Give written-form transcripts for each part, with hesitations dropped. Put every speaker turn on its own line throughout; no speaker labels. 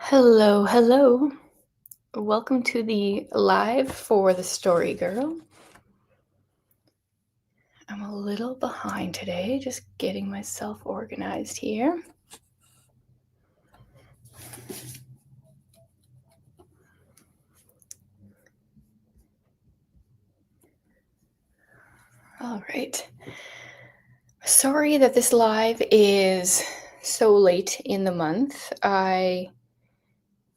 Hello, hello. Welcome to the live for the Story Girl. I'm a little behind today, just getting myself organized here. All right. Sorry that this live is so late in the month. I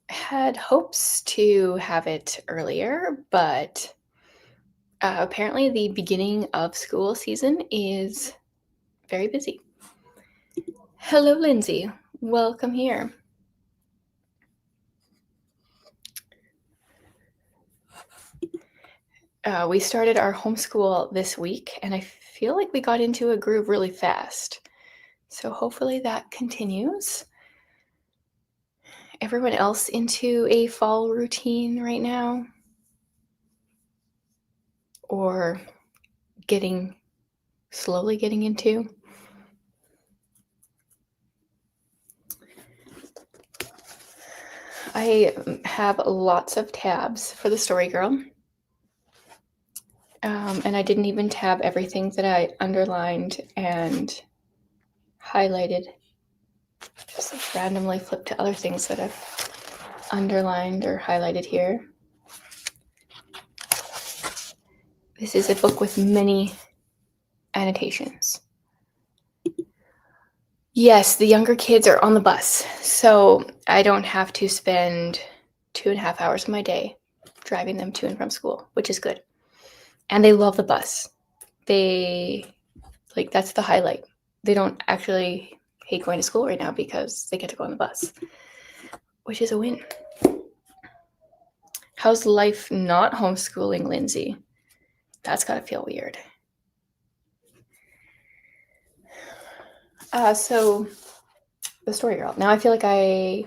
had hopes to have it earlier, but apparently the beginning of school season is very busy. Hello, Lindsay. Welcome here. We started our homeschool this week, and I feel like we got into a groove really fast. So hopefully that continues. Everyone else into a fall routine right now? Or slowly getting into? I have lots of tabs for the Story Girl. And I didn't even tab everything that I underlined and highlighted. Just like randomly flip to other things that I've underlined or highlighted here. This is a book with many annotations. Yes, the younger kids are on the bus, so I don't have to spend 2.5 hours of my day driving them to and from school, which is good. And they love the bus. That's the highlight. They don't actually hate going to school right now because they get to go on the bus, which is a win. How's life not homeschooling, Lindsay? That's gotta feel weird. So the Story Girl. Now I feel like I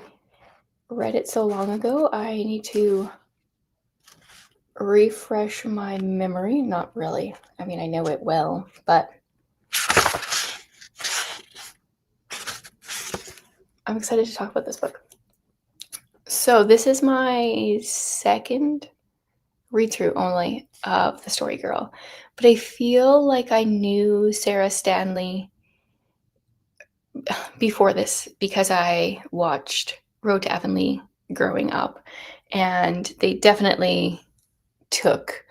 read it so long ago, I need to refresh my memory. Not really. I mean, I know it well, but I'm excited to talk about this book. So this is my second read-through only of The Story Girl, but I feel like I knew Sarah Stanley before this because I watched Road to Avonlea growing up, and they definitely took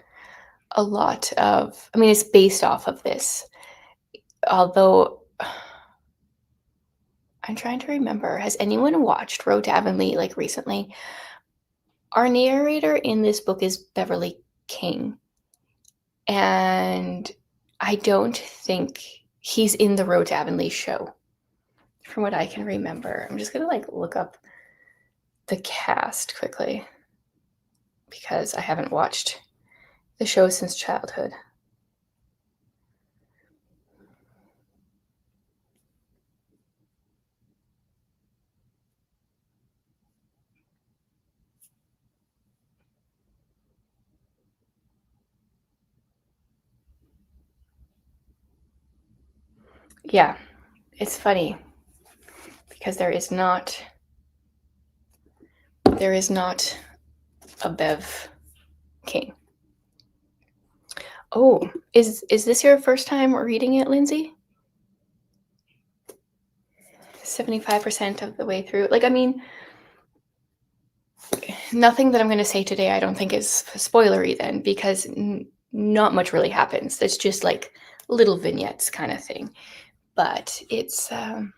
a lot of, I mean, it's based off of this, although I'm trying to remember, has anyone watched Road to Avonlea like recently? Our narrator in this book is Beverly King, and I don't think he's in the Road to Avonlea show, from what I can remember. I'm just gonna look up the cast quickly because I haven't watched the show since childhood. Yeah, it's funny because there is not a Bev King. Oh, is this your first time reading it, Lindsay? 75% of the way through. I mean, nothing that I'm going to say today I don't think is spoilery then, because not much really happens. It's just little vignettes kind of thing. But it's, I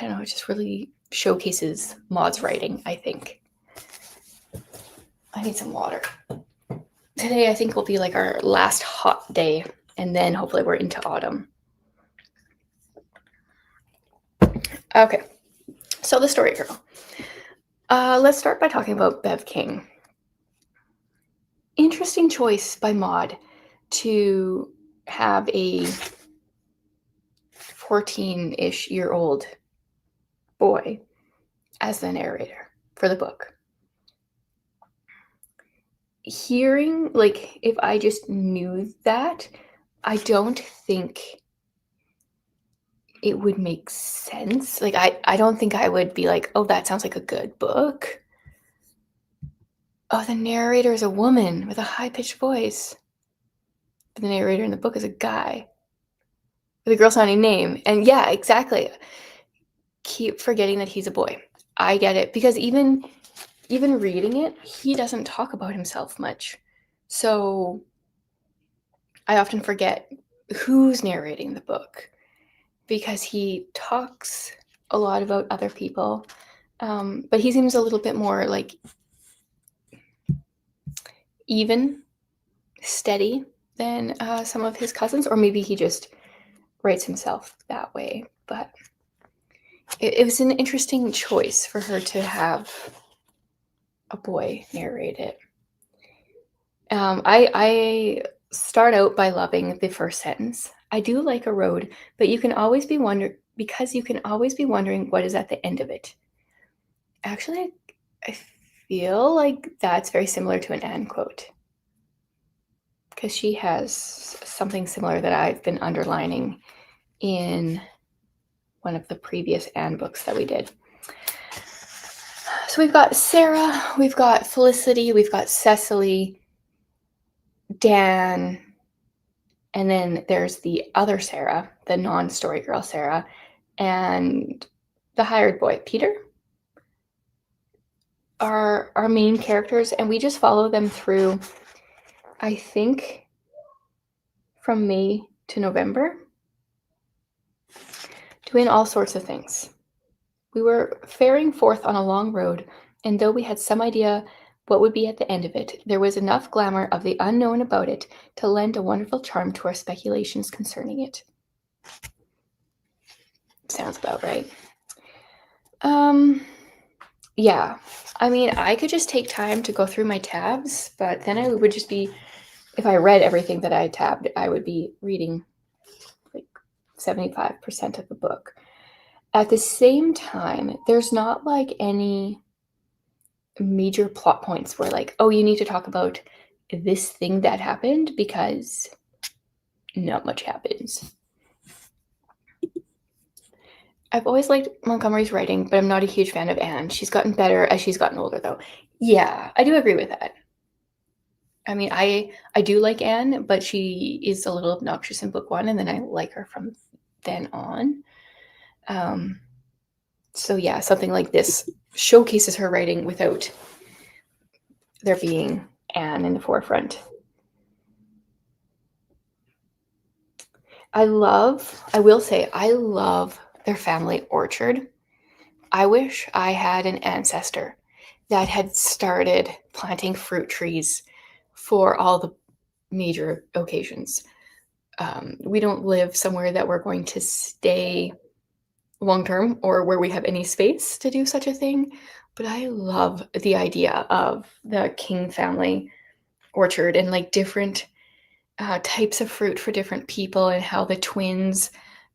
don't know, it just really showcases Maud's writing, I think. I need some water. Today I think will be our last hot day, and then hopefully we're into autumn. Okay, so the Story Girl. Let's start by talking about Bev King. Interesting choice by Maud to have a 14-ish year old boy as the narrator for the book. Hearing, if I just knew that, I don't think it would make sense. Like, I don't think I would be like, "Oh, that sounds like a good book." Oh, the narrator is a woman with a high-pitched voice. But the narrator in the book is a guy with a girl-sounding name. And yeah, exactly. Keep forgetting that he's a boy. I get it, because even reading it, he doesn't talk about himself much. So I often forget who's narrating the book because he talks a lot about other people. But he seems a little bit more like even, steady than some of his cousins, or maybe he just writes himself that way. But it was an interesting choice for her to have a boy narrate it. I start out by loving the first sentence. I do like a road, but you can always be wondering what is at the end of it. Actually, I feel like that's very similar to an Anne quote, because she has something similar that I've been underlining in one of the previous Anne books that we did. So we've got Sarah, we've got Felicity, we've got Cecily, Dan, and then there's the other Sarah, the non-story girl Sarah, and the hired boy, Peter, are our main characters, and we just follow them through, I think, from May to November, doing all sorts of things. We were faring forth on a long road, and though we had some idea what would be at the end of it, there was enough glamour of the unknown about it to lend a wonderful charm to our speculations concerning it. Sounds about right. Yeah. I mean, I could just take time to go through my tabs, but then I would just be, if I read everything that I tabbed, I would be reading like 75% of the book. At the same time, there's not like any major plot points where like, oh, you need to talk about this thing that happened, because not much happens. I've always liked Montgomery's writing, but I'm not a huge fan of Anne. She's gotten better as she's gotten older, though. Yeah, I do agree with that. I mean, I do like Anne, but she is a little obnoxious in book one, and then I like her from then on. So yeah, something like this showcases her writing without there being Anne in the forefront. I will say, I love their family orchard. I wish I had an ancestor that had started planting fruit trees for all the major occasions. We don't live somewhere that we're going to stay long term or where we have any space to do such a thing. But I love the idea of the King family orchard and like different types of fruit for different people, and how the twins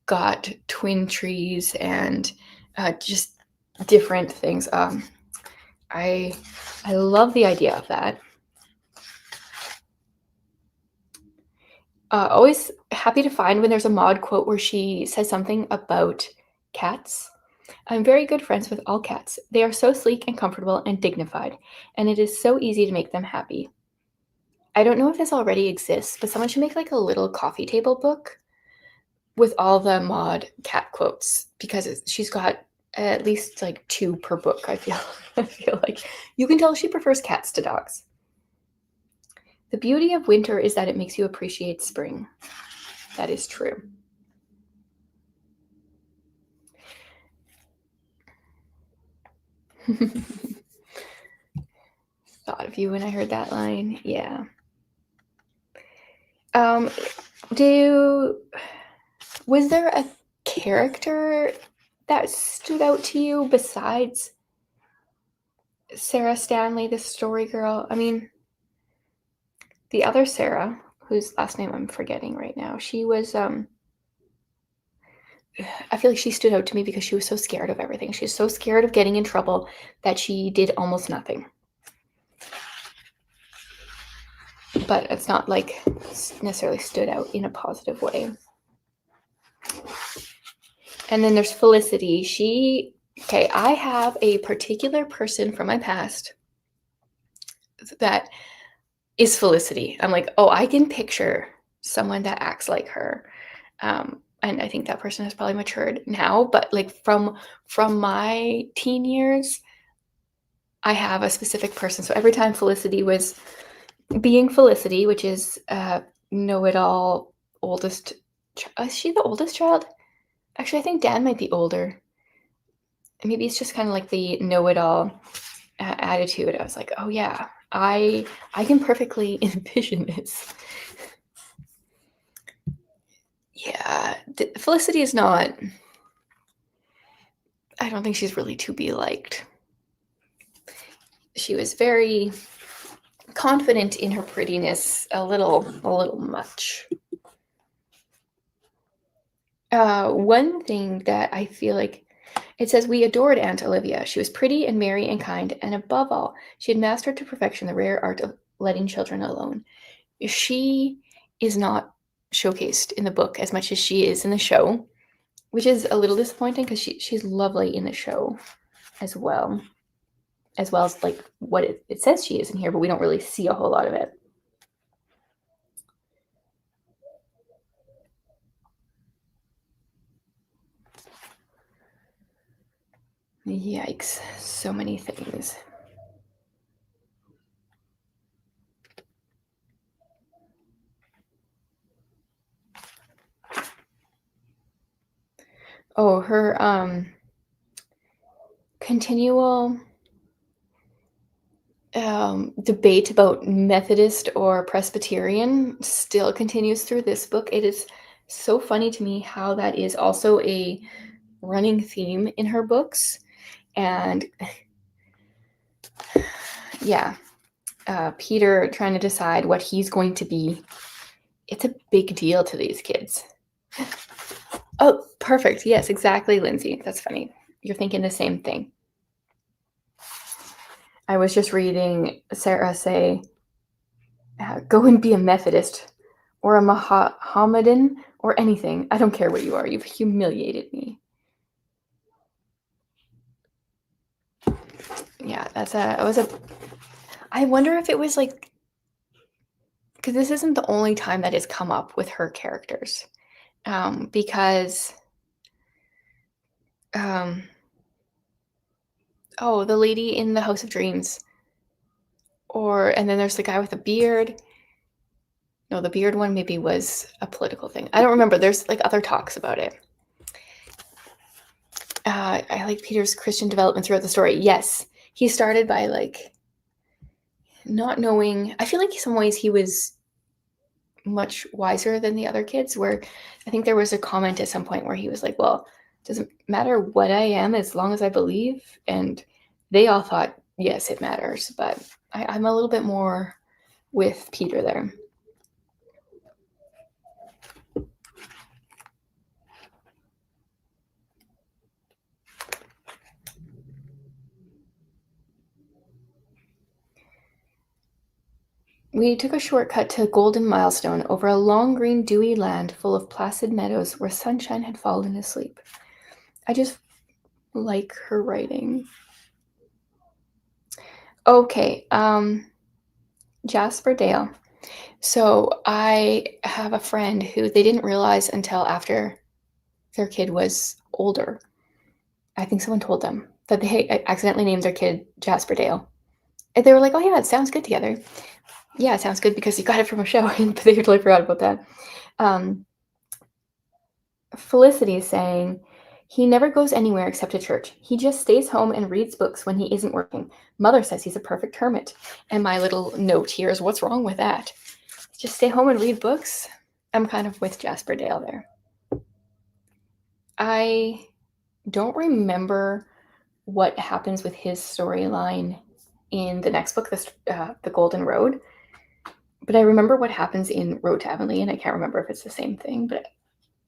got twin trees and just different things. I love the idea of that. Always happy to find when there's a Maud quote where she says something about cats. I'm very good friends with all cats. They are so sleek and comfortable and dignified, and it is so easy to make them happy. I don't know if this already exists, but someone should make like a little coffee table book with all the Maud cat quotes, because she's got at least like 2 per book. I feel like you can tell she prefers cats to dogs. The beauty of winter is that it makes you appreciate spring. That is true. Thought of you when I heard that line. Yeah. Was there a character that stood out to you besides Sarah Stanley, the story girl? I mean, the other Sarah, whose last name I'm forgetting right now, she was I feel like she stood out to me because she was so scared of everything. She was so scared of getting in trouble that she did almost nothing. But it's not like necessarily stood out in a positive way. And then there's Felicity. Okay, I have a particular person from my past that is Felicity. I'm like, oh, I can picture someone that acts like her. And I think that person has probably matured now, but like from my teen years, I have a specific person. So every time Felicity was being Felicity, which is know-it-all oldest. Is she the oldest child? Actually, I think Dan might be older. Maybe it's just kind of like the know-it-all attitude. I was like, oh yeah, I can perfectly envision this. Yeah, Felicity is not. I don't think she's really to be liked. She was very confident in her prettiness, a little much. One thing that I feel like it says, we adored Aunt Olivia. She was pretty and merry and kind, and above all, she had mastered to perfection the rare art of letting children alone. She is not showcased in the book as much as she is in the show, which is a little disappointing because she's lovely in the show as well as like what it says she is in here, but we don't really see a whole lot of it. Yikes, so many things. Oh, her continual debate about Methodist or Presbyterian still continues through this book. It is so funny to me how that is also a running theme in her books. And yeah, Peter trying to decide what he's going to be. It's a big deal to these kids. Oh, perfect. Yes, exactly, Lindsay. That's funny. You're thinking the same thing. I was just reading Sarah say, go and be a Methodist or a Mohammedan or anything. I don't care what you are. You've humiliated me. Yeah, I wonder if it was like, because this isn't the only time that has come up with her characters. Because, the lady in the House of Dreams. And then there's the guy with the beard. No, the beard one maybe was a political thing. I don't remember. There's like other talks about it. I like Peter's Christian development throughout the story. Yes, he started by like not knowing. I feel like in some ways he was much wiser than the other kids. Where I think there was a comment at some point where he was like, "Well, it doesn't matter what I am as long as I believe." And they all thought, "Yes, it matters." But I'm a little bit more with Peter there. We took a shortcut to Golden Milestone over a long green dewy land full of placid meadows where sunshine had fallen asleep. I just like her writing. Okay, Jasper Dale. So I have a friend who they didn't realize until after their kid was older. I think someone told them that they accidentally named their kid Jasper Dale. And they were like, oh yeah, it sounds good together. Yeah, it sounds good because you got it from a show, but they totally forgot about that. Felicity is saying, he never goes anywhere except to church. He just stays home and reads books when he isn't working. Mother says he's a perfect hermit. And my little note here is, what's wrong with that? Just stay home and read books? I'm kind of with Jasper Dale there. I don't remember what happens with his storyline in the next book, The Golden Road. But I remember what happens in Road to Avonlea, and I can't remember if it's the same thing, but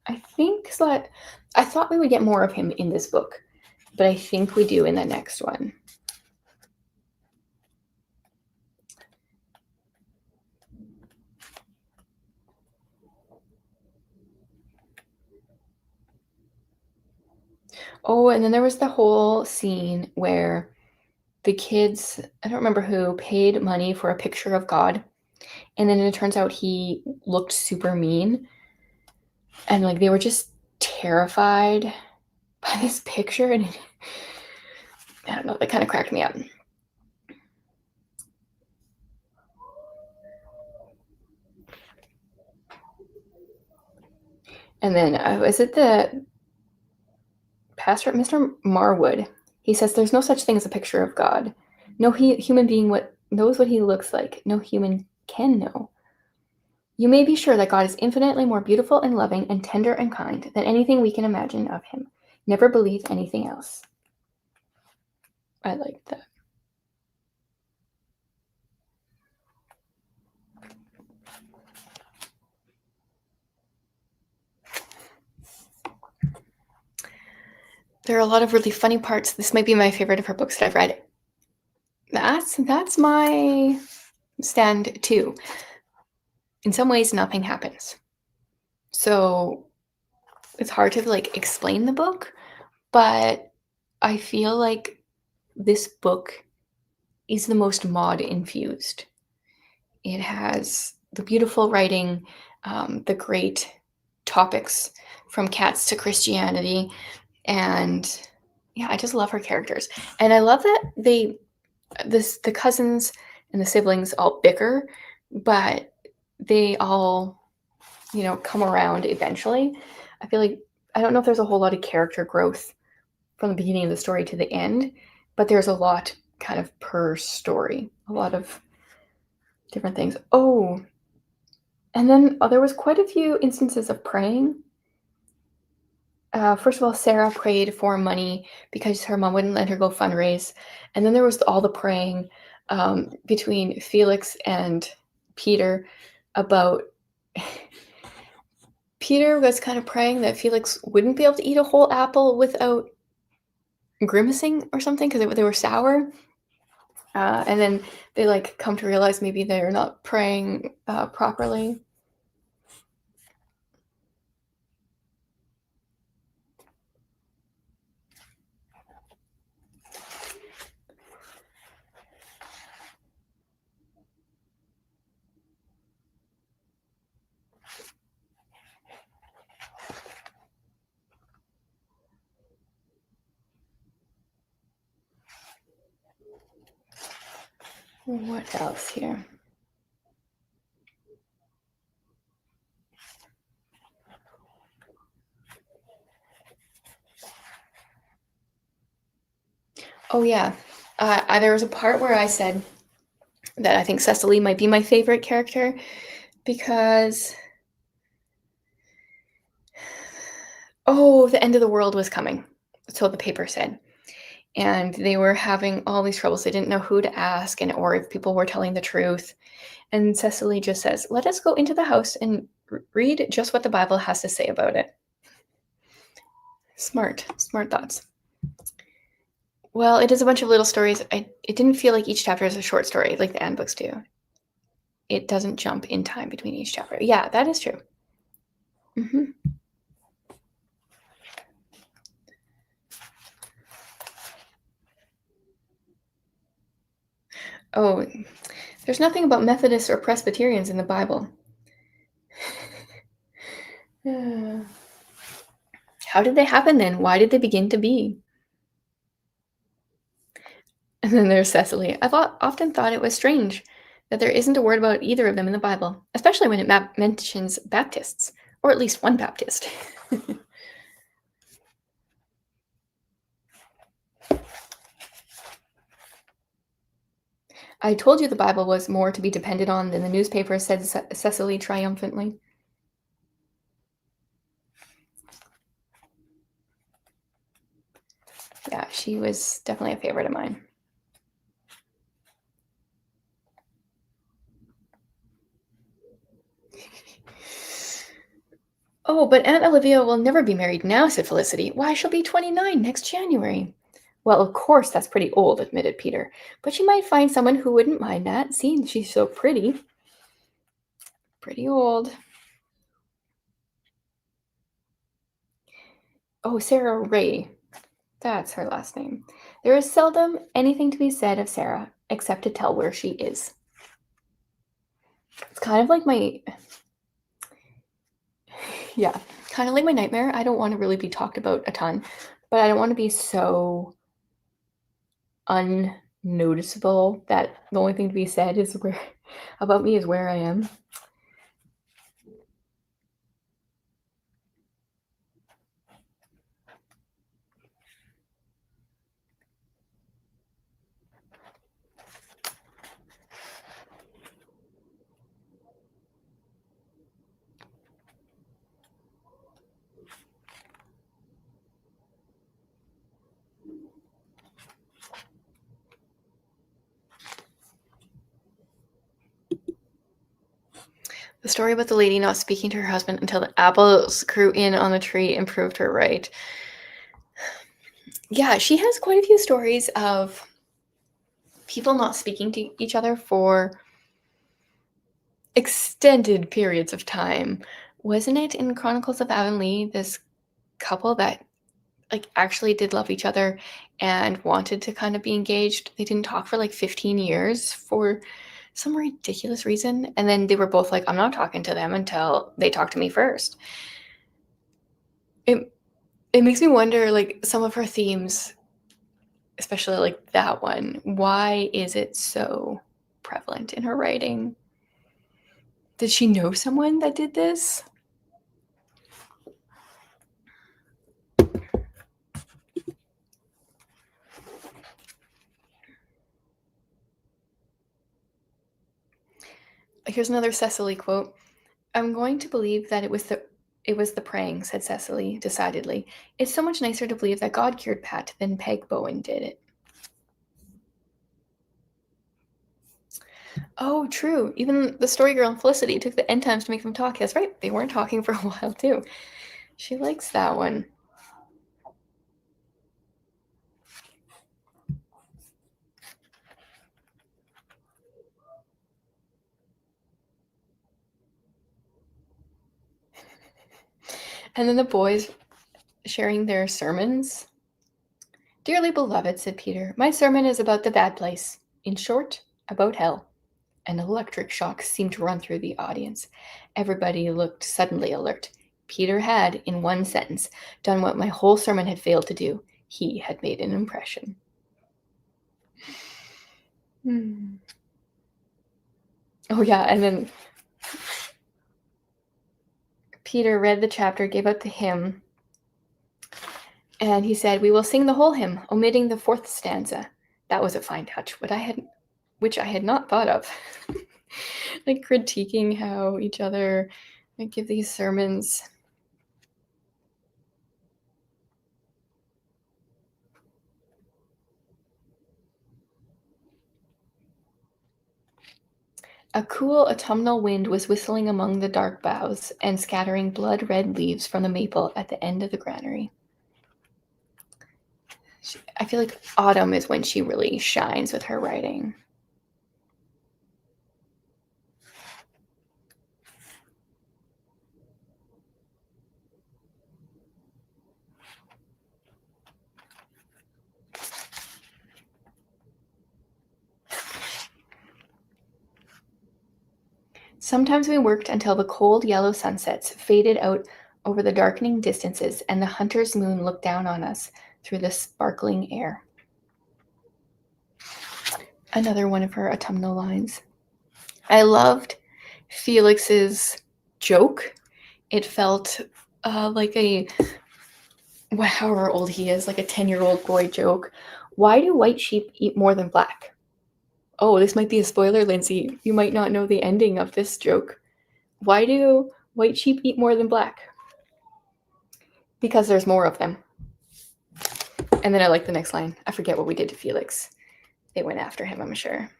I think so that I thought we would get more of him in this book, but I think we do in the next one. Oh, and then there was the whole scene where the kids, I don't remember who, paid money for a picture of God, and then it turns out he looked super mean, and, like, they were just terrified by this picture, and I don't know, that kinda cracked me up. And then, is it the pastor, Mr. Marwood? He says, "There's no such thing as a picture of God. No human being what knows what he looks like. No human can know. You may be sure that God is infinitely more beautiful and loving and tender and kind than anything we can imagine of him. Never believe anything else." I like that. There are a lot of really funny parts. This might be my favorite of her books that I've read. That's my stand too. In some ways, nothing happens. So it's hard to like explain the book, but I feel like this book is the most mod infused. It has the beautiful writing, the great topics from cats to Christianity, and yeah, I just love her characters. And I love that the cousins and the siblings all bicker, but they all, come around eventually. I feel like I don't know if there's a whole lot of character growth from the beginning of the story to the end, but there's a lot kind of per story, a lot of different things. Oh, and then there was quite a few instances of praying. First of all, Sarah prayed for money because her mom wouldn't let her go fundraise, and then there was all the praying between Felix and Peter about. Peter was kind of praying that Felix wouldn't be able to eat a whole apple without grimacing or something because they were sour. And then they like come to realize maybe they're not praying properly. What else here? Oh yeah, there was a part where I said that I think Cecily might be my favorite character because the end of the world was coming. So the paper said. And they were having all these troubles. They didn't know who to ask and or if people were telling the truth. And Cecily just says, "Let us go into the house and read just what the Bible has to say about it." Smart, smart thoughts. Well, it is a bunch of little stories. It didn't feel like each chapter is a short story like the Anne books do. It doesn't jump in time between each chapter. Yeah, that is true. Hmm. Oh, there's nothing about Methodists or Presbyterians in the Bible. Yeah. How did they happen then? Why did they begin to be? And then there's Cecily. Often thought it was strange that there isn't a word about either of them in the Bible, especially when it mentions Baptists, or at least one Baptist. "I told you the Bible was more to be depended on than the newspaper," said Cecily triumphantly. Yeah, she was definitely a favorite of mine. "Oh, but Aunt Olivia will never be married now," said Felicity. "Why, she'll be 29 next January." "Well, of course, that's pretty old," admitted Peter. "But she might find someone who wouldn't mind that, seeing she's so pretty." Pretty old. Oh, Sarah Ray. That's her last name. There is seldom anything to be said of Sarah, except to tell where she is. It's kind of like my, yeah, kind of like my nightmare. I don't want to really be talked about a ton, but I don't want to be so unnoticeable that the only thing to be said is where about me is where I am. The story about the lady not speaking to her husband until the apples grew in on the tree and proved her right. Yeah, she has quite a few stories of people not speaking to each other for extended periods of time. Wasn't it in Chronicles of Avonlea, this couple that like actually did love each other and wanted to kind of be engaged? They didn't talk for like 15 years for some ridiculous reason. And then they were both like, I'm not talking to them until they talk to me first. It makes me wonder, like, some of her themes, especially like that one, why is it so prevalent in her writing? Did she know someone that did this? Here's another Cecily quote. I'm going to believe that it was the praying, said Cecily decidedly. It's so much nicer to believe that God cured Pat than Peg Bowen did it. Oh, true. Even the story girl and Felicity took the end times to make them talk. That's right. They weren't talking for a while, too. She likes that one. And then the boys sharing their sermons. Dearly beloved, said Peter, my sermon is about the bad place. In short, about hell. An electric shock seemed to run through the audience. Everybody looked suddenly alert. Peter had, in one sentence, done what my whole sermon had failed to do. He had made an impression. Oh, yeah, and then Peter read the chapter, gave out the hymn, and he said, we will sing the whole hymn, omitting the fourth stanza. That was a fine touch, which I had not thought of. Like critiquing how each other give these sermons. A cool autumnal wind was whistling among the dark boughs and scattering blood-red leaves from the maple at the end of the granary. I feel like autumn is when she really shines with her writing. Sometimes we worked until the cold yellow sunsets faded out over the darkening distances and the hunter's moon looked down on us through the sparkling air. Another one of her autumnal lines. I loved Felix's joke. It felt like a, however old he is, like a 10-year-old boy joke. Why do white sheep eat more than black? Oh, this might be a spoiler, Lindsay. You might not know the ending of this joke. Why do white sheep eat more than black? Because there's more of them. And then I like the next line. I forget what we did to Felix. They went after him, I'm sure.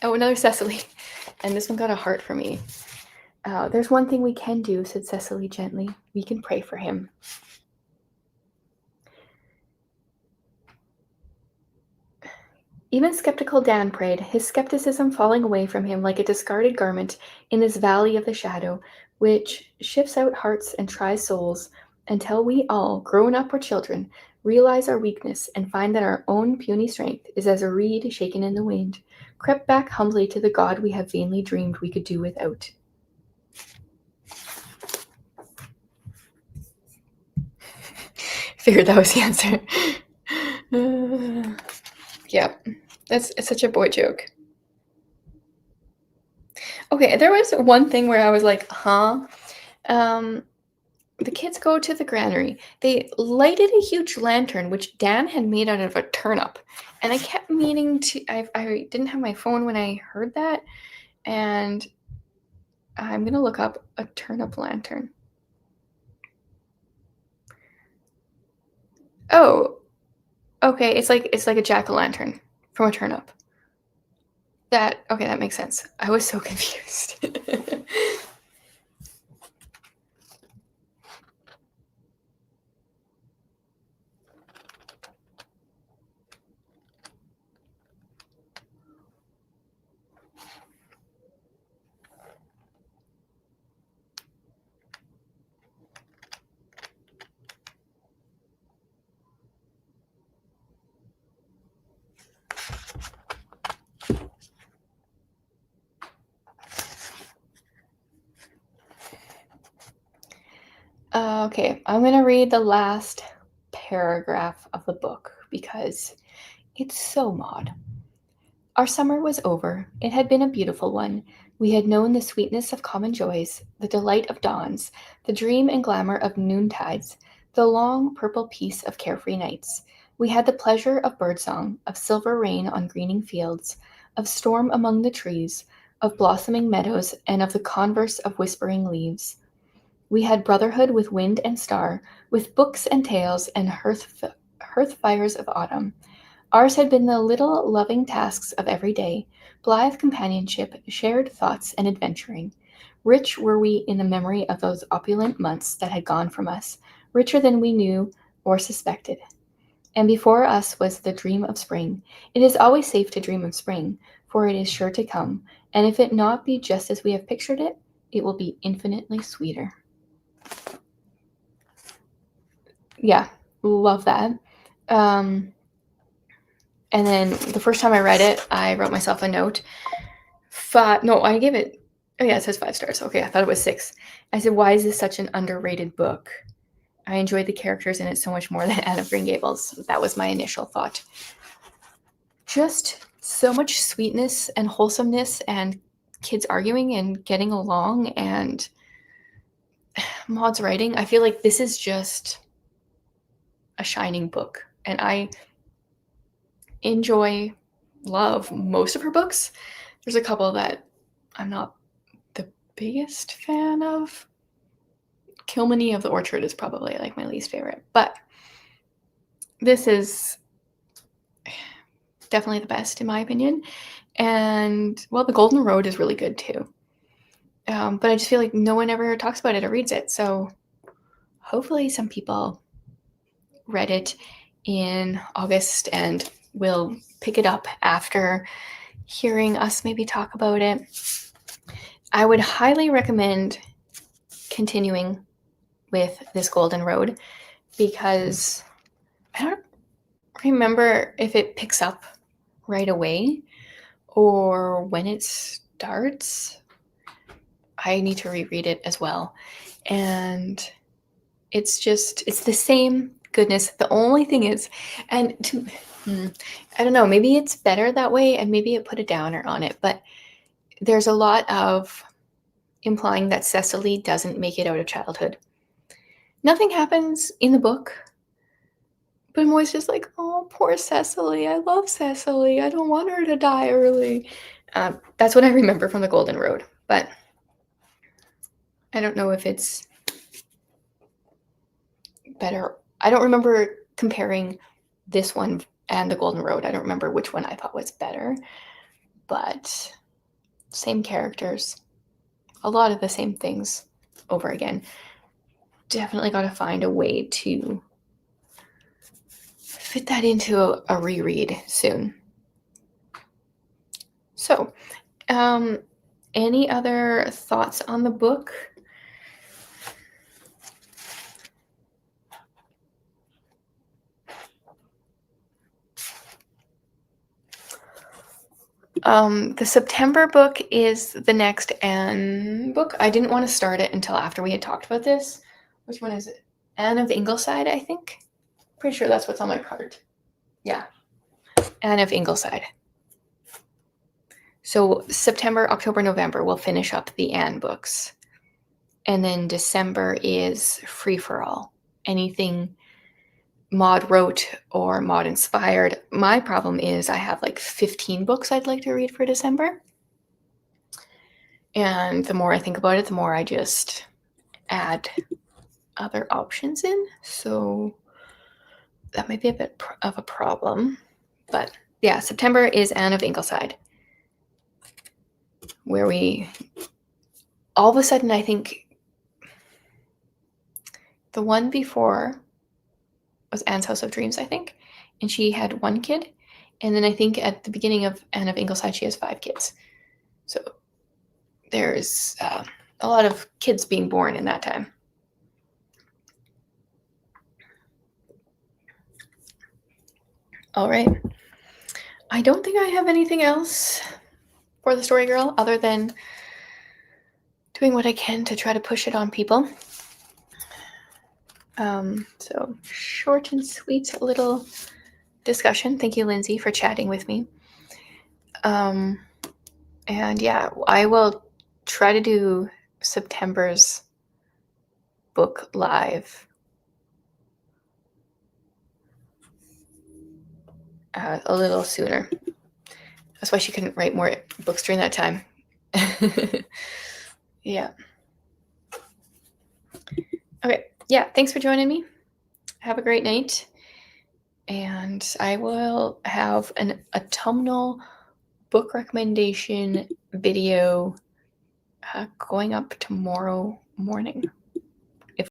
Oh, another Cecily. And this one got a heart for me. There's one thing we can do, said Cecily gently. We can pray for him. Even skeptical Dan prayed, his skepticism falling away from him like a discarded garment in this valley of the shadow, which shifts out hearts and tries souls until we all, grown up or children, realize our weakness and find that our own puny strength is as a reed shaken in the wind, crept back humbly to the God we have vainly dreamed we could do without. Figured that was the answer. Yeah, it's such a boy joke. Okay, there was one thing where I was like, huh? The kids go to the granary. They lighted a huge lantern, which Dan had made out of a turnip. And I kept meaning to, I didn't have my phone when I heard that. And I'm going to look up a turnip lantern. Oh, okay. It's like a jack-o'-lantern from a turnip. Okay, that makes sense. I was so confused. Okay, I'm going to read the last paragraph of the book because it's so Maud. Our summer was over. It had been a beautiful one. We had known the sweetness of common joys, the delight of dawns, the dream and glamour of noontides, the long purple peace of carefree nights. We had the pleasure of birdsong, of silver rain on greening fields, of storm among the trees, of blossoming meadows, and of the converse of whispering leaves. We had brotherhood with wind and star, with books and tales and hearth fires of autumn. Ours had been the little loving tasks of every day, blithe companionship, shared thoughts, and adventuring. Rich were we in the memory of those opulent months that had gone from us, richer than we knew or suspected. And before us was the dream of spring. It is always safe to dream of spring, for it is sure to come, and if it not be just as we have pictured it, it will be infinitely sweeter. Yeah, love that. And then the first time I read it, I wrote myself a note. I gave it. Oh yeah, it says 5 stars. Okay, I thought it was 6. I said, "Why is this such an underrated book? I enjoyed the characters in it so much more than Anne of Green Gables." That was my initial thought. Just so much sweetness and wholesomeness, and kids arguing and getting along, and Maud's writing. I feel like this is just a shining book, and I love most of her books. There's a couple that I'm not the biggest fan of. Kilmeny of the Orchard is probably like my least favorite, but this is definitely the best in my opinion. And well, The Golden Road is really good too. But I just feel like no one ever talks about it or reads it. So hopefully some people read it in August and will pick it up after hearing us maybe talk about it. I would highly recommend continuing with this Golden Road because I don't remember if it picks up right away or when it starts. I need to reread it as well. And it's the same goodness. The only thing is, I don't know, maybe it's better that way and maybe it put a downer on it, but there's a lot of implying that Cecily doesn't make it out of childhood. Nothing happens in the book, but I'm always just like, oh, poor Cecily. I love Cecily. I don't want her to die early. That's what I remember from The Golden Road, but I don't know if it's better. I don't remember comparing this one and The Golden Road. I don't remember which one I thought was better, but same characters, a lot of the same things over again. Definitely got to find a way to fit that into a reread soon. So, any other thoughts on the book? The September book is the next Anne book. I didn't want to start it until after we had talked about this. Which one is it? Anne of Ingleside, I think. Pretty sure that's what's on my card. Yeah. Anne of Ingleside. So September, October, November, we'll finish up the Anne books. And then December is free for all. Anything Maud wrote or Maud inspired. My problem is I have like 15 books I'd like to read for December. And the more I think about it, the more I just add other options in. So that might be a bit of a problem. But yeah, September is Anne of Ingleside, where we all of a sudden, I think the one before was Anne's House of Dreams, I think, and she had one kid. And then I think at the beginning of Anne of Ingleside, she has 5 kids. So there's a lot of kids being born in that time. All right. I don't think I have anything else for the Story Girl other than doing what I can to try to push it on people. So short and sweet little discussion. Thank you, Lindsay, for chatting with me. And yeah, I will try to do September's book live a little sooner. That's why she couldn't write more books during that time. Yeah. Okay. Yeah. Thanks for joining me. Have a great night. And I will have an autumnal book recommendation video going up tomorrow morning.